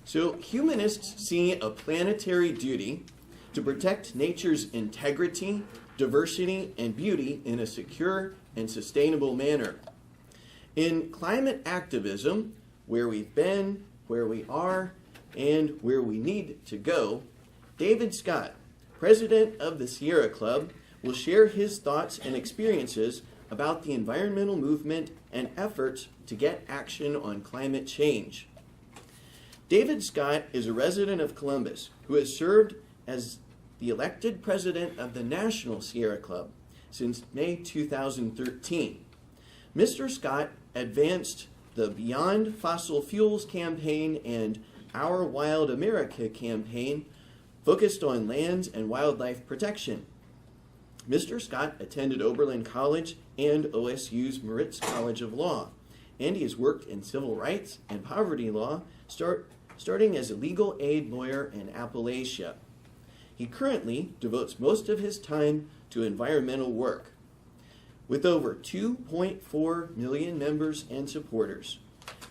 So humanists see a planetary duty to protect nature's integrity, diversity, and beauty in a secure and sustainable manner. In climate activism, where we've been, where we are, and where we need to go, David Scott, president of the Sierra Club, will share his thoughts and experiences about the environmental movement and efforts to get action on climate change. David Scott is a resident of Columbus who has served as the elected president of the National Sierra Club since May 2013. Mr. Scott advanced the Beyond Fossil Fuels campaign and Our Wild America campaign focused on lands and wildlife protection. Mr. Scott attended Oberlin College and OSU's Moritz College of Law, and he has worked in civil rights and poverty law, starting as a legal aid lawyer in Appalachia. He currently devotes most of his time to environmental work. With over 2.4 million members and supporters,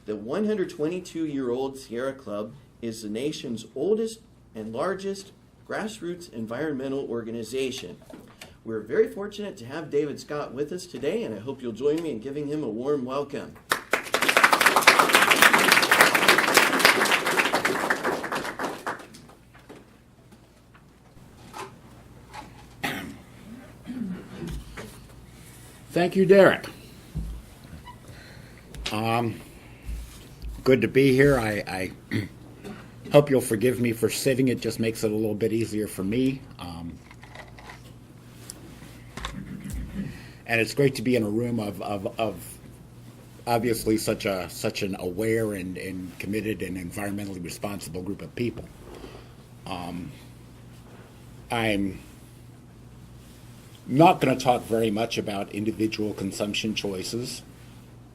the 122-year-old Sierra Club is the nation's oldest and largest grassroots environmental organization. We're very fortunate to have David Scott with us today, and I hope you'll join me in giving him a warm welcome. Thank you, Derek. Good to be here. I hope you'll forgive me for sitting. It just makes it a little bit easier for me. And it's great to be in a room of obviously such an aware and committed and environmentally responsible group of people. I'm not going to talk very much about individual consumption choices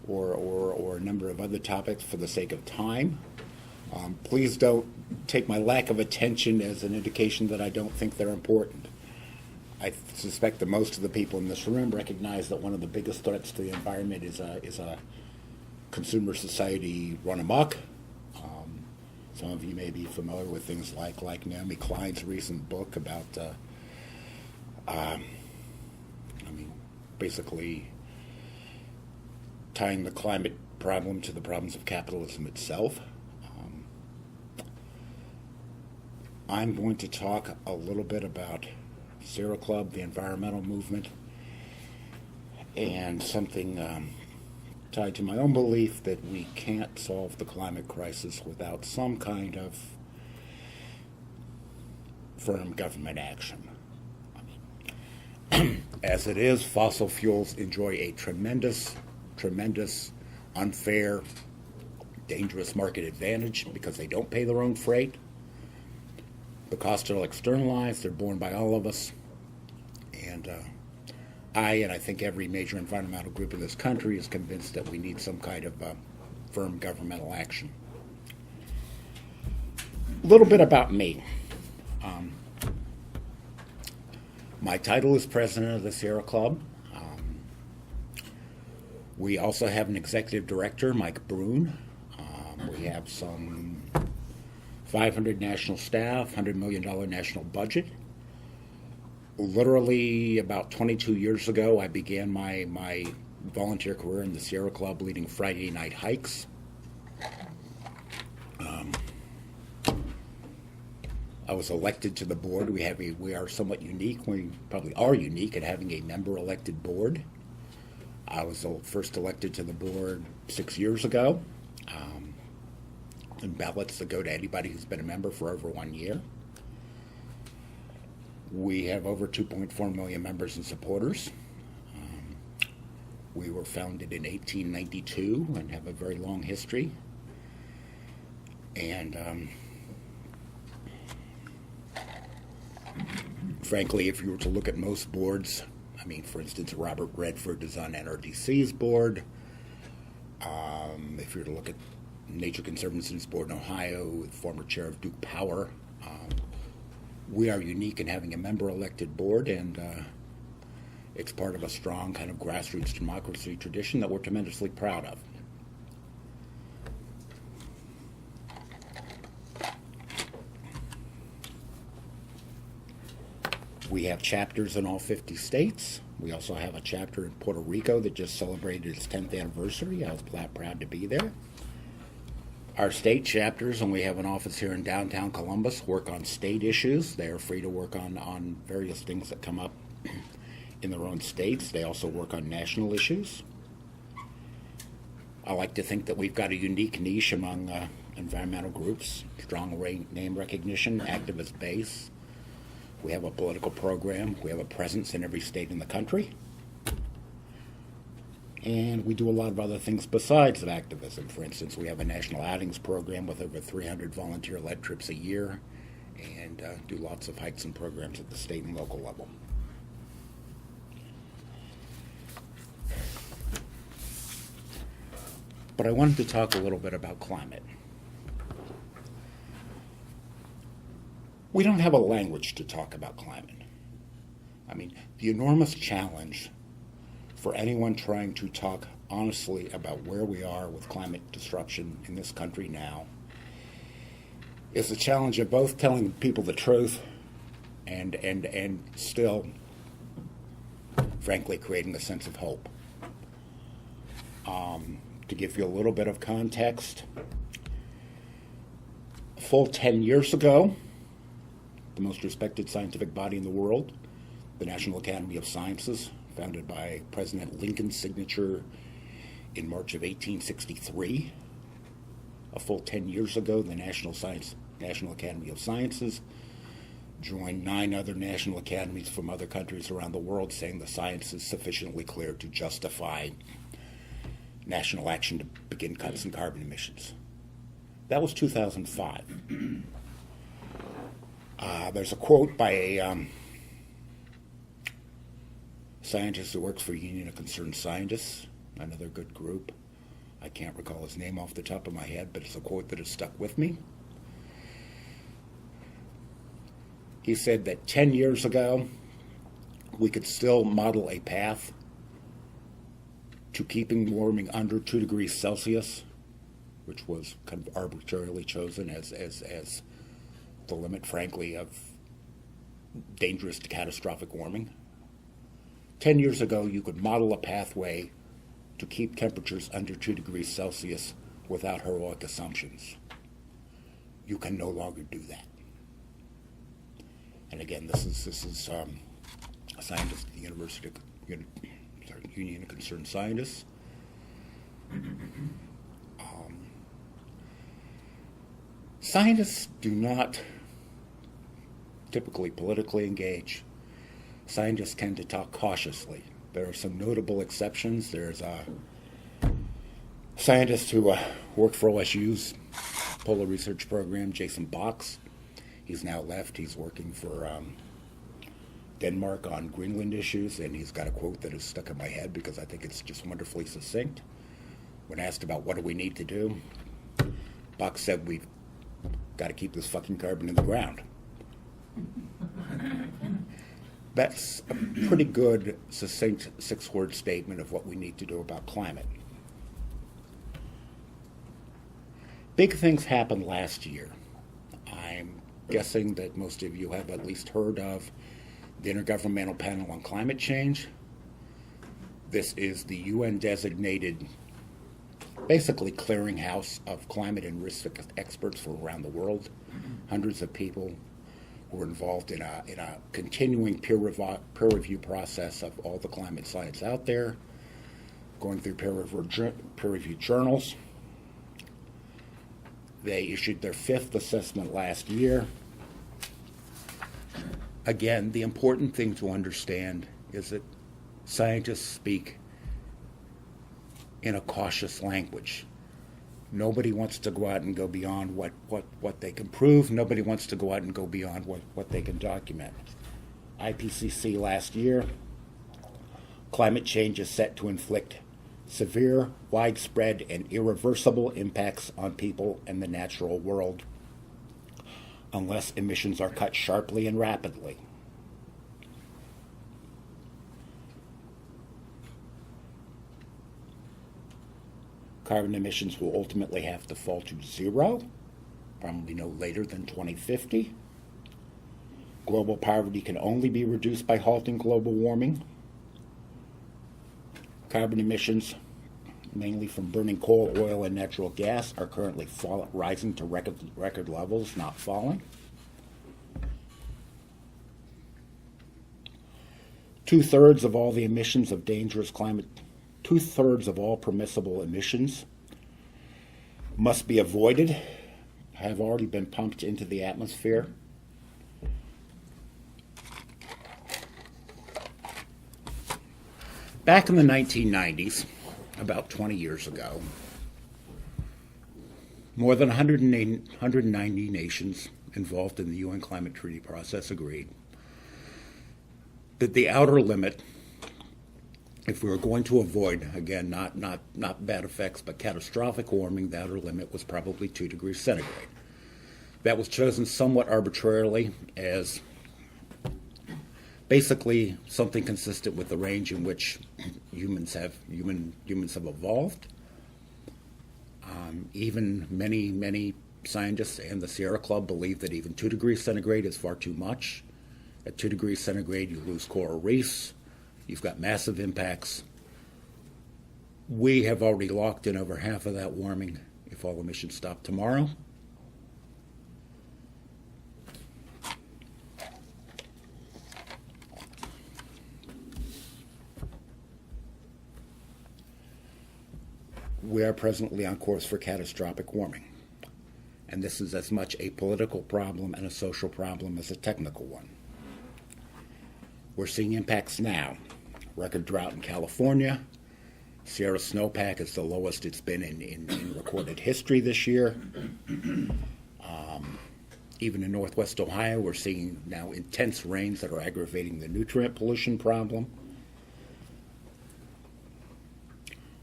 or a number of other topics for the sake of time. Please don't take my lack of attention as an indication that I don't think they're important. I suspect that most of the people in this room recognize that one of the biggest threats to the environment is a consumer society run amok. Some of you may be familiar with things like Naomi Klein's recent book about basically tying the climate problem to the problems of capitalism itself. I'm going to talk a little bit about Sierra Club, the environmental movement, and something tied to my own belief that we can't solve the climate crisis without some kind of firm government action. As it is, fossil fuels enjoy a tremendous, unfair, dangerous market advantage because they don't pay their own freight. The costs are externalized, they're borne by all of us. And I think every major environmental group in this country is convinced that we need some kind of firm governmental action. A little bit about me. My title is president of the Sierra Club. We also have an executive director, Mike Brune. We have some 500 national staff, $100 million national budget. Literally about 22 years ago, I began my volunteer career in the Sierra Club leading Friday night hikes. I was elected to the board. We are somewhat unique. We probably are unique at having a member-elected board. I was first elected to the board 6 years ago. And ballots that go to anybody who's been a member for over 1 year. We have over 2.4 million members and supporters. We were founded in 1892 and have a very long history. And frankly, if you were to look at most boards, for instance, Robert Redford is on NRDC's board. If you were to look at Nature Conservancy's board in Ohio, with former chair of Duke Power, we are unique in having a member-elected board, and it's part of a strong kind of grassroots democracy tradition that we're tremendously proud of. We have chapters in all 50 states. We also have a chapter in Puerto Rico that just celebrated its 10th anniversary. I was proud to be there. Our state chapters, and we have an office here in downtown Columbus, work on state issues. They are free to work on various things that come up in their own states. They also work on national issues. I like to think that we've got a unique niche among environmental groups, strong name recognition, activist base. We have a political program. We have a presence in every state in the country. And we do a lot of other things besides of activism. For instance, we have a national outings program with over 300 volunteer-led trips a year, and do lots of hikes and programs at the state and local level. But I wanted to talk a little bit about climate. We don't have a language to talk about climate. I mean, the enormous challenge for anyone trying to talk honestly about where we are with climate disruption in this country now is the challenge of both telling people the truth and still, frankly, creating a sense of hope. To give you a little bit of context, a full 10 years ago, the most respected scientific body in the world, the National Academy of Sciences, founded by President Lincoln's signature in March of 1863. A full 10 years ago, the National Academy of Sciences joined 9 other national academies from other countries around the world, saying the science is sufficiently clear to justify national action to begin cuts in carbon emissions. That was 2005. There's a quote by a scientist who works for Union of Concerned Scientists, another good group. I can't recall his name off the top of my head, but it's a quote that has stuck with me. He said that 10 years ago, we could still model a path to keeping warming under 2 degrees Celsius, which was kind of arbitrarily chosen as the limit, frankly, of dangerous to catastrophic warming. 10 years ago, you could model a pathway to keep temperatures under 2 degrees Celsius without heroic assumptions. You can no longer do that. And again, this is a scientist at the Union of Concerned Scientists. Scientists do not typically politically engage. Scientists tend to talk cautiously. There are some notable exceptions. There's a scientist who worked for OSU's Polar Research Program, Jason Box. He's now left. He's working for Denmark on Greenland issues, and he's got a quote that is stuck in my head because I think it's just wonderfully succinct. When asked about what do we need to do, Box said we've got to keep this fucking carbon in the ground. That's a pretty good, succinct 6-word statement of what we need to do about climate. Big things happened last year. I'm guessing that most of you have at least heard of the Intergovernmental Panel on Climate Change. This is the UN-designated, basically clearinghouse of climate and risk experts from around the world. Hundreds of people who are involved in a continuing peer review process of all the climate science out there, going through peer-reviewed journals. They issued their 5th assessment last year. Again, the important thing to understand is that scientists speak in a cautious language. Nobody wants to go out and go beyond what they can prove. Nobody wants to go out and go beyond what they can document. IPCC last year, climate change is set to inflict severe, widespread, and irreversible impacts on people and the natural world unless emissions are cut sharply and rapidly. Carbon emissions will ultimately have to fall to 0, probably no later than 2050. Global poverty can only be reduced by halting global warming. Carbon emissions, mainly from burning coal, oil, and natural gas, are currently rising to record levels, not falling. Two-thirds of all the emissions of dangerous climate, two-thirds of all permissible emissions must be avoided, have already been pumped into the atmosphere. Back in the 1990s, about 20 years ago, more than 190 nations involved in the UN climate treaty process agreed that the outer limit, if we were going to avoid, again, not bad effects, but catastrophic warming, the outer limit was probably 2 degrees centigrade. That was chosen somewhat arbitrarily as basically something consistent with the range in which humans have evolved. Even many scientists and the Sierra Club believe that even 2 degrees centigrade is far too much. At 2 degrees centigrade, you lose coral reefs. You've got massive impacts. We have already locked in over half of that warming if all emissions stop tomorrow. We are presently on course for catastrophic warming. And this is as much a political problem and a social problem as a technical one. We're seeing impacts now. Record drought in California. Sierra snowpack is the lowest it's been in recorded history this year. Even in Northwest Ohio, we're seeing now intense rains that are aggravating the nutrient pollution problem.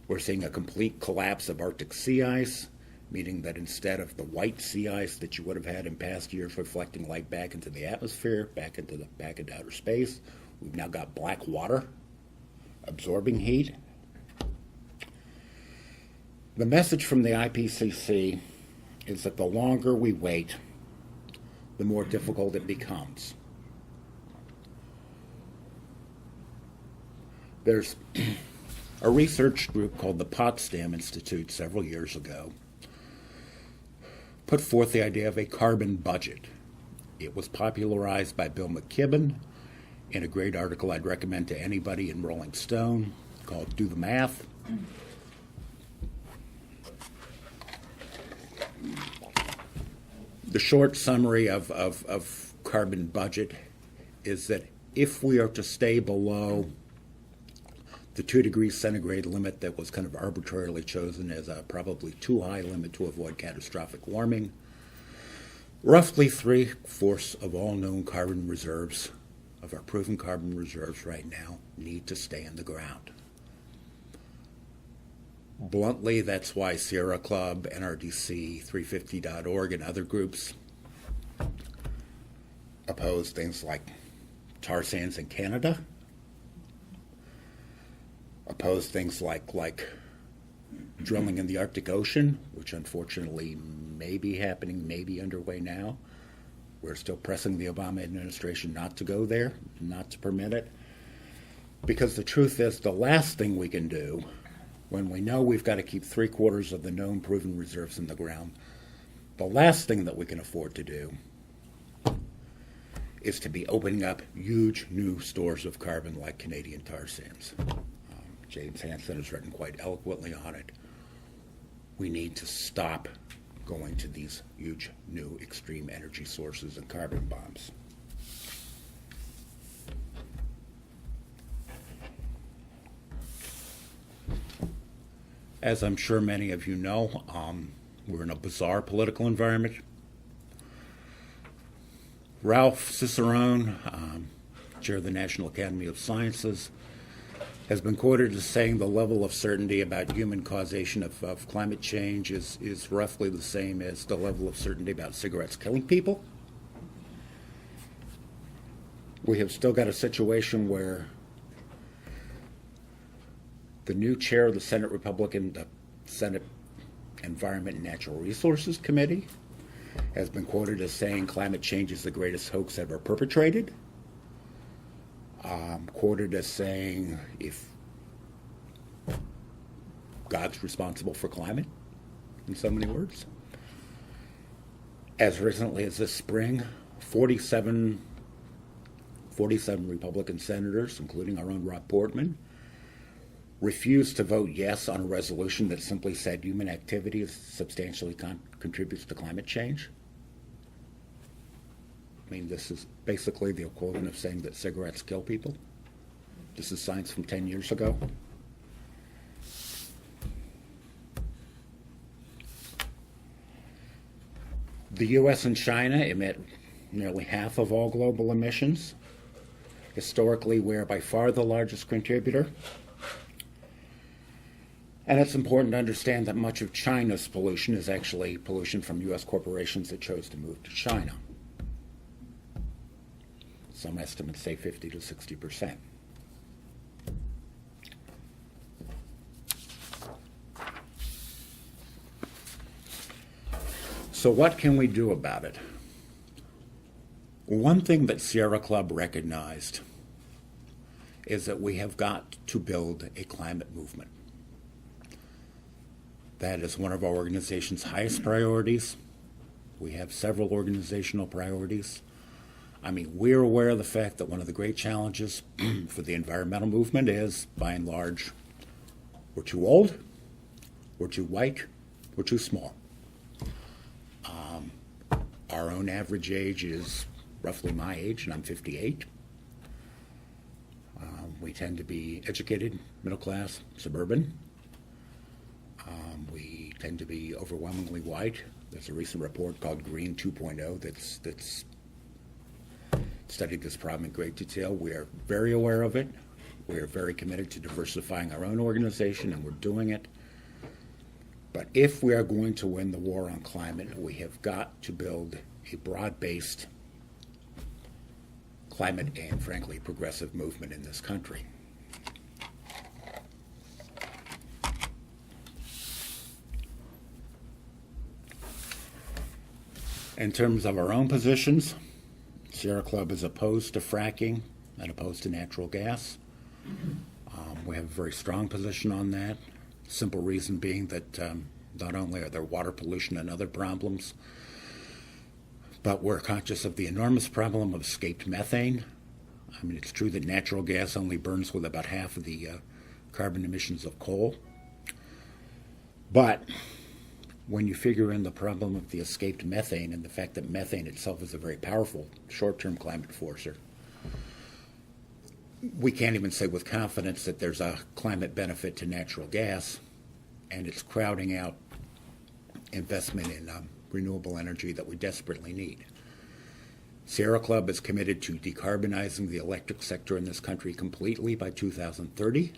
We're seeing a complete collapse of Arctic sea ice, meaning that instead of the white sea ice that you would have had in past years reflecting light back into the atmosphere, back into outer space, we've now got black water absorbing heat. The message from the IPCC is that the longer we wait, the more difficult it becomes. There's a research group called the Potsdam Institute several years ago put forth the idea of a carbon budget. It was popularized by Bill McKibben in a great article I'd recommend to anybody in Rolling Stone called Do the Math. The short summary of carbon budget is that if we are to stay below the 2 degrees centigrade limit that was kind of arbitrarily chosen as a probably too high limit to avoid catastrophic warming, roughly 3/4 of all known carbon reserves, of our proven carbon reserves right now, need to stay in the ground. Bluntly, that's why Sierra Club, NRDC, 350.org, and other groups oppose things like tar sands in Canada, oppose things like drilling in the Arctic Ocean, which unfortunately may be happening, may be underway now. We're still pressing the Obama administration not to go there, not to permit it, because the truth is the last thing we can do when we know we've got to keep 3/4 of the known proven reserves in the ground, the last thing that we can afford to do is to be opening up huge new stores of carbon like Canadian tar sands. James Hansen has written quite eloquently on it. We need to stop going to these huge new extreme energy sources and carbon bombs. As I'm sure many of you know, we're in a bizarre political environment. Ralph Cicerone, chair of the National Academy of Sciences, has been quoted as saying the level of certainty about human causation of climate change is roughly the same as the level of certainty about cigarettes killing people. We have still got a situation where the new chair of the Senate Environment and Natural Resources Committee has been quoted as saying climate change is the greatest hoax ever perpetrated. Quoted as saying if God's responsible for climate, in so many words. As recently as this spring, 47 Republican senators, including our own Rob Portman, refused to vote yes on a resolution that simply said human activity substantially contributes to climate change. I mean, this is basically the equivalent of saying that cigarettes kill people. This is science from 10 years ago. The U.S. and China emit nearly half of all global emissions. Historically, we are by far the largest contributor. And it's important to understand that much of China's pollution is actually pollution from U.S. corporations that chose to move to China. Some estimates say 50 to 60%. So what can we do about it? One thing that Sierra Club recognized is that we have got to build a climate movement. That is one of our organization's highest priorities. We have several organizational priorities. I mean, we're aware of the fact that one of the great challenges for the environmental movement is, by and large, we're too old, we're too white, we're too small. Our own average age is roughly my age, and I'm 58. We tend to be educated, middle class, suburban. We tend to be overwhelmingly white. There's a recent report called Green 2.0 that's studied this problem in great detail. We are very aware of it. We are very committed to diversifying our own organization, and we're doing it. But if we are going to win the war on climate, we have got to build a broad-based climate and, frankly, progressive movement in this country. In terms of our own positions, Sierra Club is opposed to fracking and opposed to natural gas. We have a very strong position on that. Simple reason being that not only are there water pollution and other problems, but we're conscious of the enormous problem of escaped methane. I mean, it's true that natural gas only burns with about half of the carbon emissions of coal. But when you figure in the problem of the escaped methane and the fact that methane itself is a very powerful short-term climate forcer, we can't even say with confidence that there's a climate benefit to natural gas, and it's crowding out investment in renewable energy that we desperately need. Sierra Club is committed to decarbonizing the electric sector in this country completely by 2030.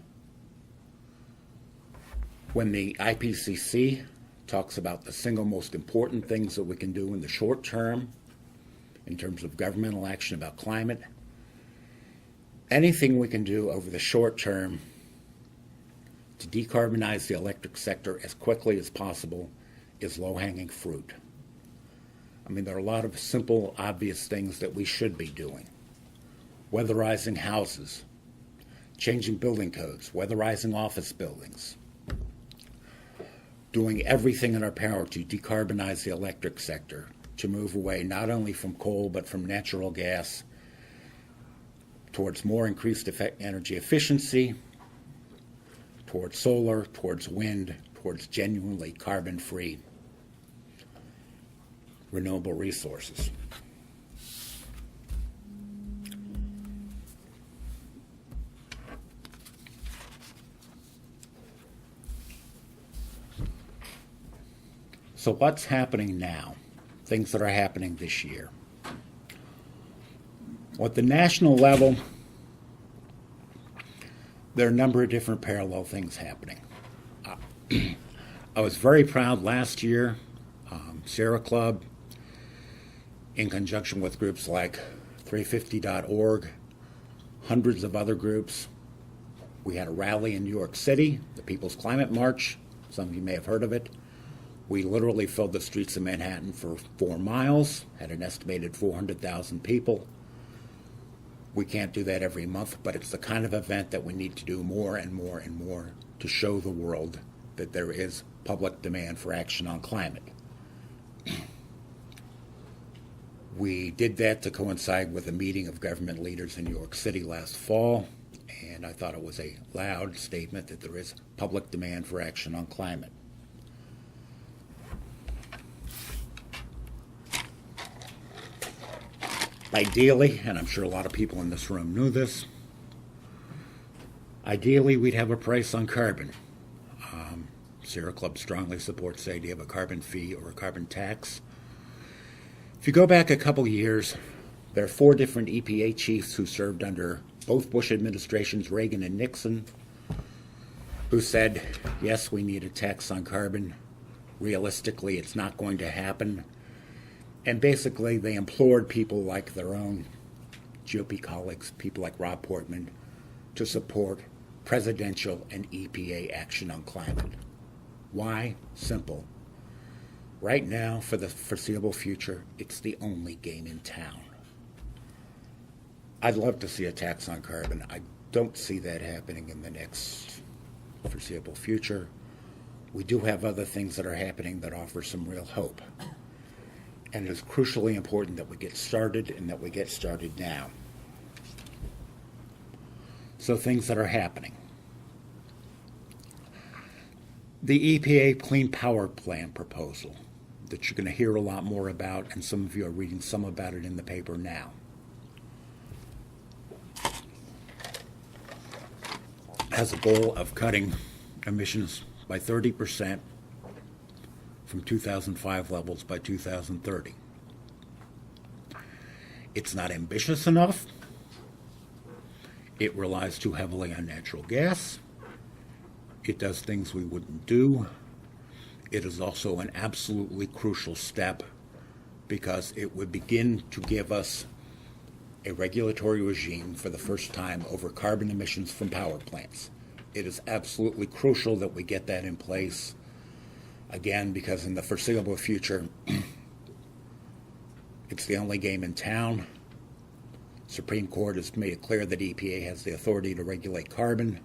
When the IPCC talks about the single most important things that we can do in the short term in terms of governmental action about climate, anything we can do over the short term to decarbonize the electric sector as quickly as possible is low-hanging fruit. I mean, there are a lot of simple, obvious things that we should be doing. Weatherizing houses, changing building codes, weatherizing office buildings, doing everything in our power to decarbonize the electric sector, to move away not only from coal but from natural gas towards more increased energy efficiency, towards solar, towards wind, towards genuinely carbon-free renewable resources. So what's happening now? Things that are happening this year. Well, at the national level, there are a number of different parallel things happening. I was very proud last year, Sierra Club, in conjunction with groups like 350.org, hundreds of other groups, we had a rally in New York City, the People's Climate March. Some of you may have heard of it. We literally filled the streets of Manhattan for 4 miles, had an estimated 400,000 people. We can't do that every month, but it's the kind of event that we need to do more and more and more to show the world that there is public demand for action on climate. We did that to coincide with a meeting of government leaders in New York City last fall, and I thought it was a loud statement that there is public demand for action on climate. Ideally, and I'm sure a lot of people in this room knew this, ideally we'd have a price on carbon. Sierra Club strongly supports the idea of a carbon fee or a carbon tax. If you go back a couple years, there are 4 different EPA chiefs who served under both Bush administrations, Reagan and Nixon, who said, yes, we need a tax on carbon. Realistically, it's not going to happen. And basically, they implored people like their own GOP colleagues, people like Rob Portman, to support presidential and EPA action on climate. Why? Simple. Right now, for the foreseeable future, it's the only game in town. I'd love to see a tax on carbon. I don't see that happening in the next foreseeable future. We do have other things that are happening that offer some real hope. And it is crucially important that we get started, and that we get started now. So things that are happening. The EPA Clean Power Plan proposal that you're going to hear a lot more about, and some of you are reading some about it in the paper now. Has a goal of cutting emissions by 30% from 2005 levels by 2030. It's not ambitious enough. It relies too heavily on natural gas. It does things we wouldn't do. It is also an absolutely crucial step because it would begin to give us a regulatory regime for the first time over carbon emissions from power plants. It is absolutely crucial that we get that in place, again, because in the foreseeable future, it's the only game in town. Supreme Court has made it clear that EPA has the authority to regulate carbon,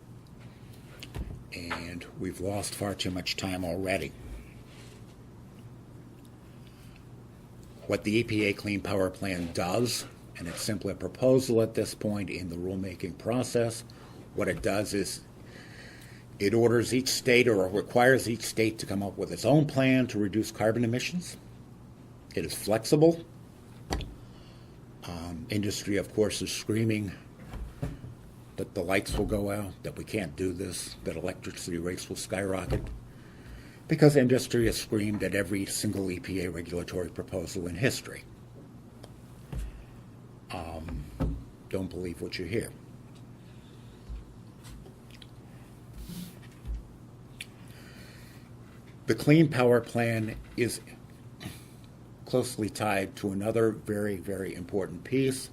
and we've lost far too much time already. What the EPA Clean Power Plan does, and it's simply a proposal at this point in the rulemaking process, what it does is it orders each state, or requires each state, to come up with its own plan to reduce carbon emissions. It is flexible. Industry, of course, is screaming that the lights will go out, that we can't do this, that electricity rates will skyrocket, because industry has screamed at every single EPA regulatory proposal in history. Don't believe what you hear. The Clean Power Plan is closely tied to another very, very important piece,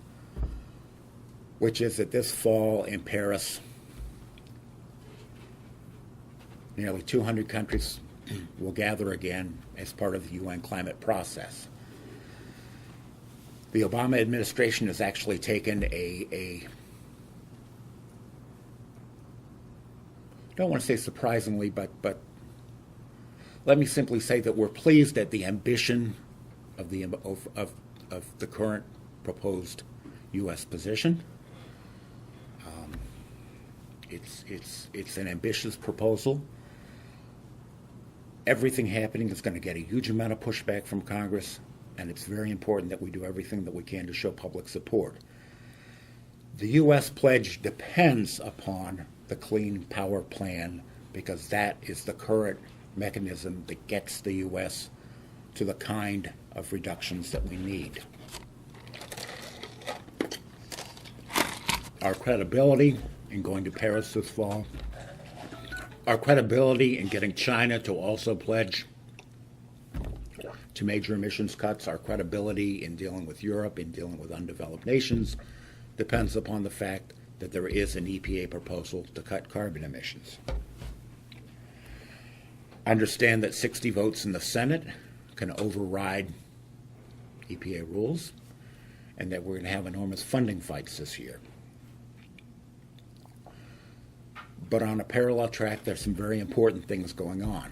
which is that this fall in Paris, nearly 200 countries will gather again as part of the UN climate process. The Obama administration has actually taken I don't want to say surprisingly, but let me simply say that we're pleased at the ambition of the current proposed U.S. position. It's an ambitious proposal. Everything happening is going to get a huge amount of pushback from Congress, and it's very important that we do everything that we can to show public support. The U.S. pledge depends upon the Clean Power Plan because that is the current mechanism that gets the U.S. to the kind of reductions that we need. Our credibility in going to Paris this fall, our credibility in getting China to also pledge to major emissions cuts, our credibility in dealing with Europe, in dealing with undeveloped nations, depends upon the fact that there is an EPA proposal to cut carbon emissions. Understand that 60 votes in the Senate can override EPA rules, and that we're going to have enormous funding fights this year. But on a parallel track, there's some very important things going on.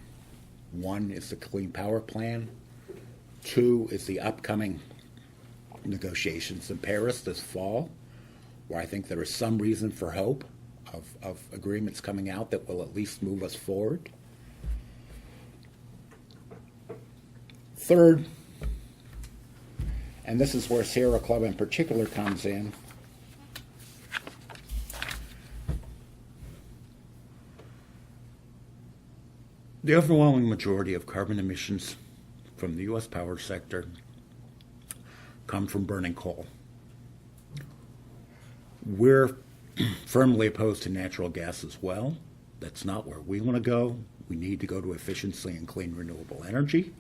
One is the Clean Power Plan. Two is the upcoming negotiations in Paris this fall, where I think there is some reason for hope of agreements coming out that will at least move us forward. Third, and this is where Sierra Club in particular comes in, the overwhelming majority of carbon emissions from the U.S. power sector come from burning coal. We're firmly opposed to natural gas as well. That's not where we want to go. We need to go to efficiency and clean renewable energy.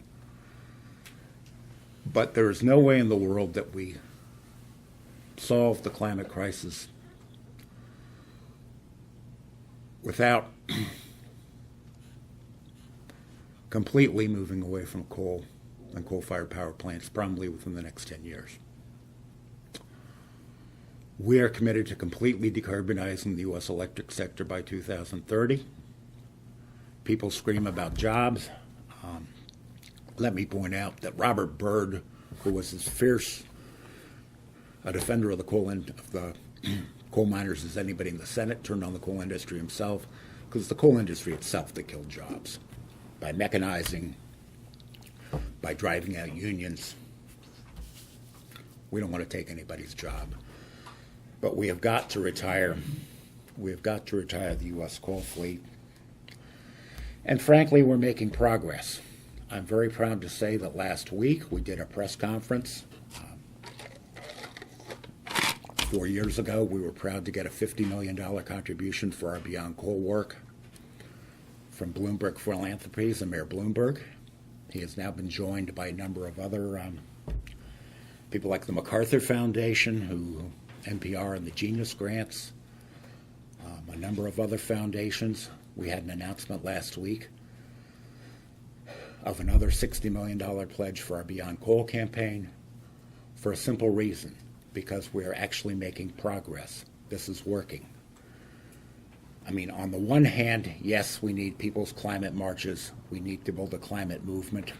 But there is no way in the world that we solve the climate crisis without completely moving away from coal and coal-fired power plants, probably within the next 10 years. We are committed to completely decarbonizing the U.S. electric sector by 2030. People scream about jobs. Let me point out that Robert Byrd, who was as fierce a defender of the coal miners as anybody in the Senate, turned on the coal industry himself, because the coal industry itself that killed jobs by mechanizing, by driving out unions. We don't want to take anybody's job. But we have got to retire. We have got to retire the U.S. coal fleet. And frankly, we're making progress. I'm very proud to say that last week we did a press conference. 4 years ago, we were proud to get a $50 million contribution for our Beyond Coal work from Bloomberg Philanthropies and Mayor Bloomberg. He has now been joined by a number of other people like the MacArthur Foundation, NPR and the Genius Grants, a number of other foundations. We had an announcement last week of another $60 million pledge for our Beyond Coal campaign for a simple reason, because we are actually making progress. This is working. I mean, on the one hand, yes, we need people's climate marches. We need to build a climate movement.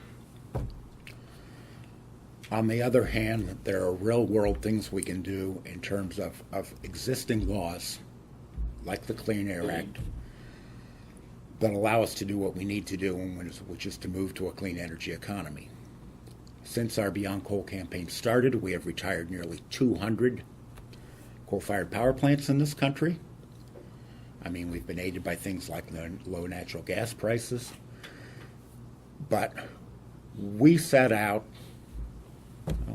On the other hand, there are real-world things we can do in terms of existing laws, like the Clean Air Act, that allow us to do what we need to do, which is to move to a clean energy economy. Since our Beyond Coal campaign started, we have retired nearly 200 coal-fired power plants in this country. I mean, we've been aided by things like low natural gas prices. But we set out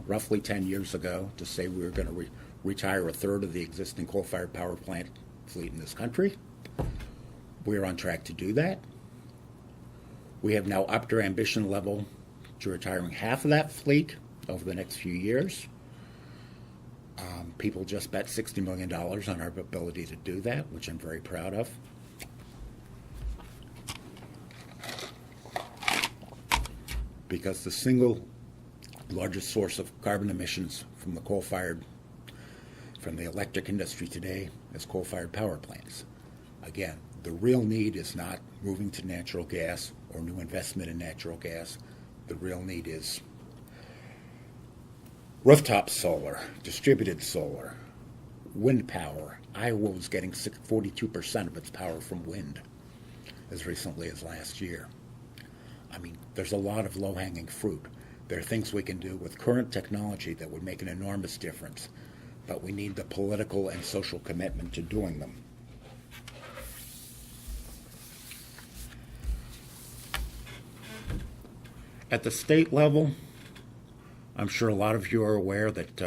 roughly 10 years ago to say we were going to retire a third of the existing coal-fired power plant fleet in this country. We're on track to do that. We have now upped our ambition level to retiring half of that fleet over the next few years. People just bet $60 million on our ability to do that, which I'm very proud of. Because the single largest source of carbon emissions from the electric industry today is coal-fired power plants. Again, the real need is not moving to natural gas or new investment in natural gas. The real need is rooftop solar, distributed solar, wind power. Iowa was getting 42% of its power from wind as recently as last year. I mean, there's a lot of low-hanging fruit. There are things we can do with current technology that would make an enormous difference, but we need the political and social commitment to doing them. At the state level, I'm sure a lot of you are aware that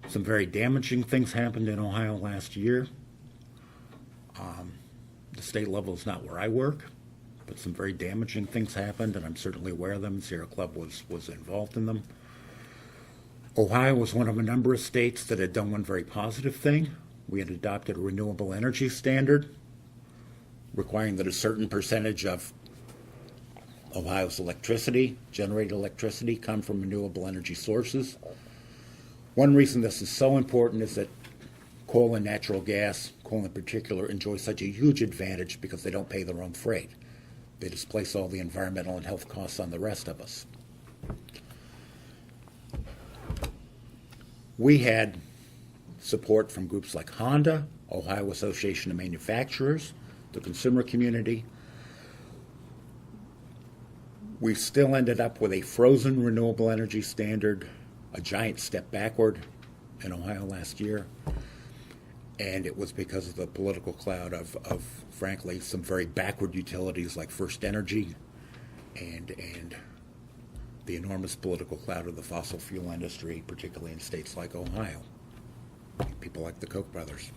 some very damaging things happened in Ohio last year. The state level is not where I work, but some very damaging things happened, and I'm certainly aware of them. Sierra Club was involved in them. Ohio was one of a number of states that had done one very positive thing. We had adopted a renewable energy standard. requiring that a certain percentage of Ohio's electricity, generated electricity, come from renewable energy sources. One reason this is so important is that coal and natural gas, coal in particular, enjoy such a huge advantage because they don't pay their own freight. They displace all the environmental and health costs on the rest of us. We had support from groups like Honda, Ohio Association of Manufacturers, the consumer community. We still ended up with a frozen renewable energy standard, a giant step backward in Ohio last year. And it was because of the political cloud of frankly, some very backward utilities like First Energy and the enormous political cloud of the fossil fuel industry, particularly in states like Ohio. People like the Koch brothers.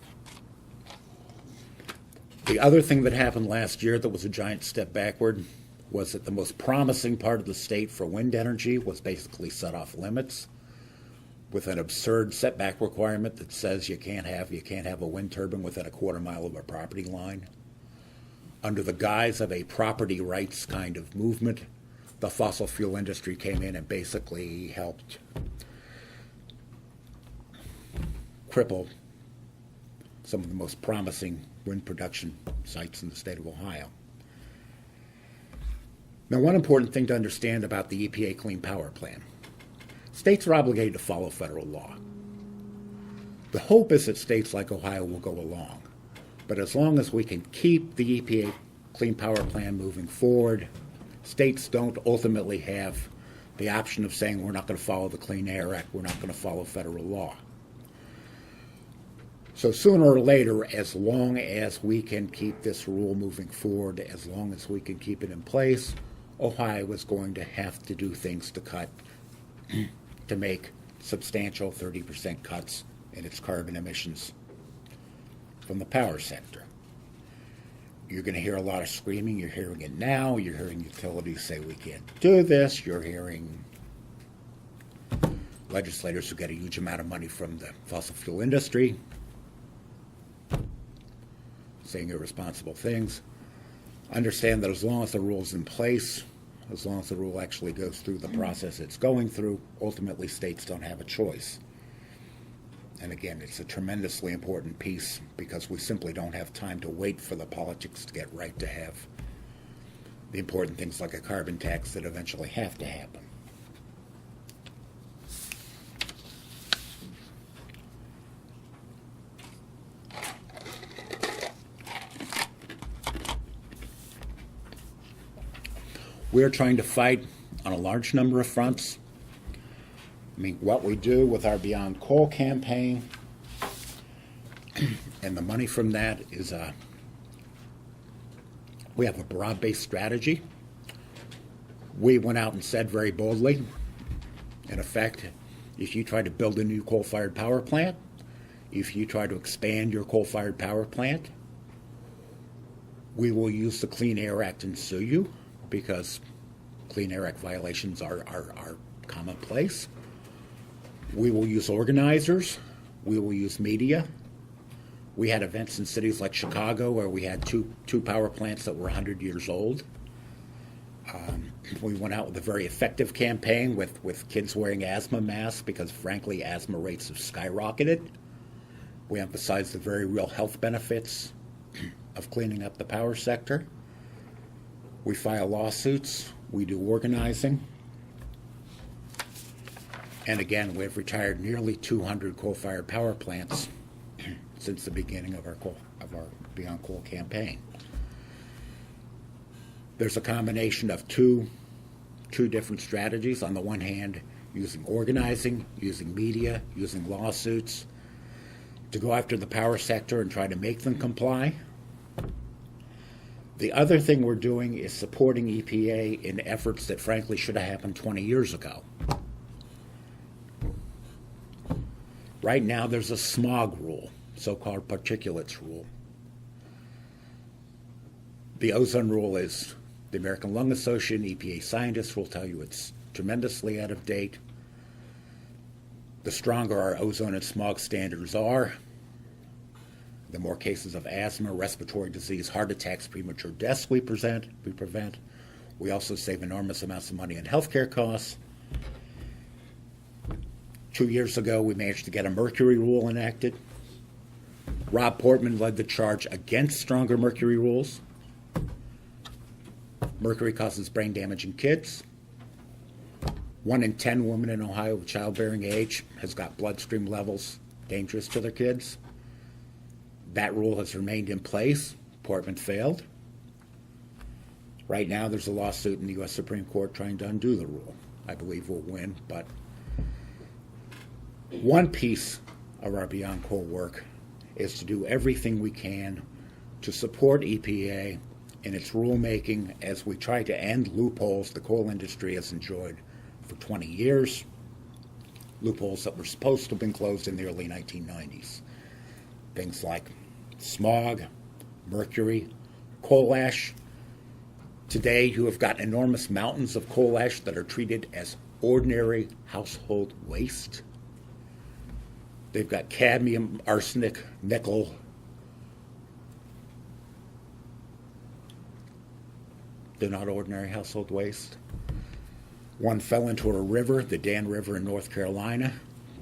The other thing that happened last year that was a giant step backward was that the most promising part of the state for wind energy was basically set off limits with an absurd setback requirement that says you can't have a wind turbine within a quarter mile of a property line. Under the guise of a property rights kind of movement, the fossil fuel industry came in and basically helped cripple some of the most promising wind production sites in the state of Ohio. Now, one important thing to understand about the EPA Clean Power Plan. States are obligated to follow federal law. The hope is that states like Ohio will go along. But as long as we can keep the EPA Clean Power Plan moving forward, states don't ultimately have the option of saying we're not going to follow the Clean Air Act, we're not going to follow federal law. So sooner or later, as long as we can keep this rule moving forward, as long as we can keep it in place, Ohio is going to have to do things to make substantial 30% cuts in its carbon emissions from the power sector. You're going to hear a lot of screaming. You're hearing it now. You're hearing utilities say we can't do this. You're hearing legislators who get a huge amount of money from the fossil fuel industry saying irresponsible things. Understand that as long as the rule's in place, as long as the rule actually goes through the process it's going through, ultimately states don't have a choice. And again, it's a tremendously important piece because we simply don't have time to wait for the politics to get right to have the important things like a carbon tax that eventually have to happen. We're trying to fight on a large number of fronts. I mean, what we do with our Beyond Coal campaign and the money from that is we have a broad-based strategy. We went out and said very boldly, in effect, if you try to build a new coal-fired power plant, if you try to expand your coal-fired power plant, we will use the Clean Air Act and sue you, because Clean Air Act violations are commonplace. We will use organizers. We will use media. We had events in cities like Chicago where we had two power plants that were 100 years old. We went out with a very effective campaign with kids wearing asthma masks because, frankly, asthma rates have skyrocketed. We emphasized the very real health benefits of cleaning up the power sector. We file lawsuits, we do organizing, and again, we've retired nearly 200 coal-fired power plants since the beginning of our Beyond Coal campaign. There's a combination of two different strategies. On the one hand, using organizing, using media, using lawsuits to go after the power sector and try to make them comply. The other thing we're doing is supporting EPA in efforts that frankly should have happened 20 years ago. Right now there's a smog rule, so-called particulates rule. The ozone rule is the American Lung Association, EPA scientists will tell you it's tremendously out of date. The stronger our ozone and smog standards are, the more cases of asthma, respiratory disease, heart attacks, premature deaths we prevent. We also save enormous amounts of money on healthcare costs. 2 years ago, we managed to get a mercury rule enacted. Rob Portman led the charge against stronger mercury rules. Mercury causes brain damage in kids. 1 in 10 women in Ohio of childbearing age has got bloodstream levels dangerous to their kids. That rule has remained in place. Portman failed. Right now, there's a lawsuit in the U.S. Supreme Court trying to undo the rule. I believe we'll win, but one piece of our Beyond Coal work is to do everything we can to support EPA in its rulemaking as we try to end loopholes the coal industry has enjoyed for 20 years, loopholes that were supposed to have been closed in the early 1990s. Things like smog, mercury, coal ash. Today, you have got enormous mountains of coal ash that are treated as ordinary household waste. They've got cadmium, arsenic, nickel. They're not ordinary household waste. One fell into a river, the Dan River in North Carolina,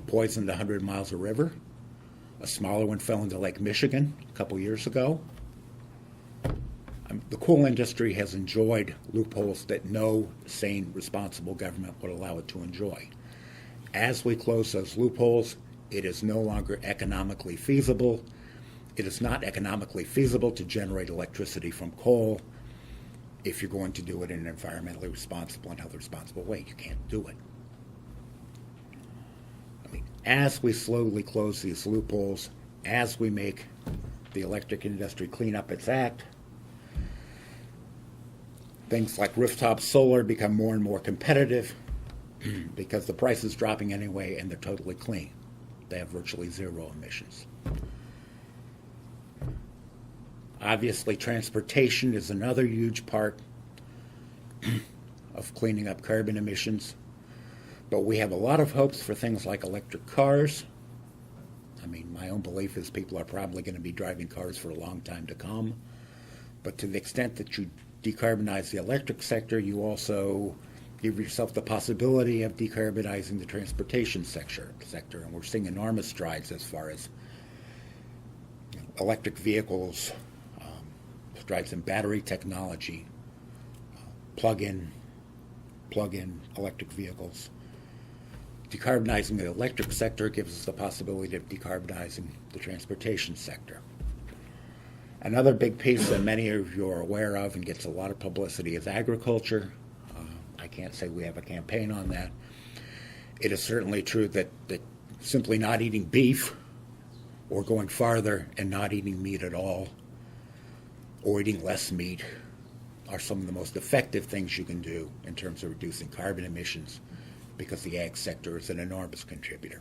poisoned 100 miles of river. A smaller one fell into Lake Michigan a couple years ago. The coal industry has enjoyed loopholes that no sane, responsible government would allow it to enjoy. As we close those loopholes, it is no longer economically feasible. It is not economically feasible to generate electricity from coal if you're going to do it in an environmentally responsible and health responsible way. You can't do it. I mean, as we slowly close these loopholes, as we make the electric industry clean up its act, things like rooftop solar become more and more competitive because the price is dropping anyway and they're totally clean. They have virtually zero emissions. Obviously, transportation is another huge part of cleaning up carbon emissions. But we have a lot of hopes for things like electric cars. I mean, my own belief is people are probably going to be driving cars for a long time to come. But to the extent that you decarbonize the electric sector, you also give yourself the possibility of decarbonizing the transportation sector. And we're seeing enormous strides as far as electric vehicles, strides in battery technology, plug-in electric vehicles. Decarbonizing the electric sector gives us the possibility of decarbonizing the transportation sector. Another big piece that many of you are aware of and gets a lot of publicity is agriculture. I can't say we have a campaign on that. It is certainly true that simply not eating beef or going farther and not eating meat at all or eating less meat are some of the most effective things you can do in terms of reducing carbon emissions because the ag sector is an enormous contributor.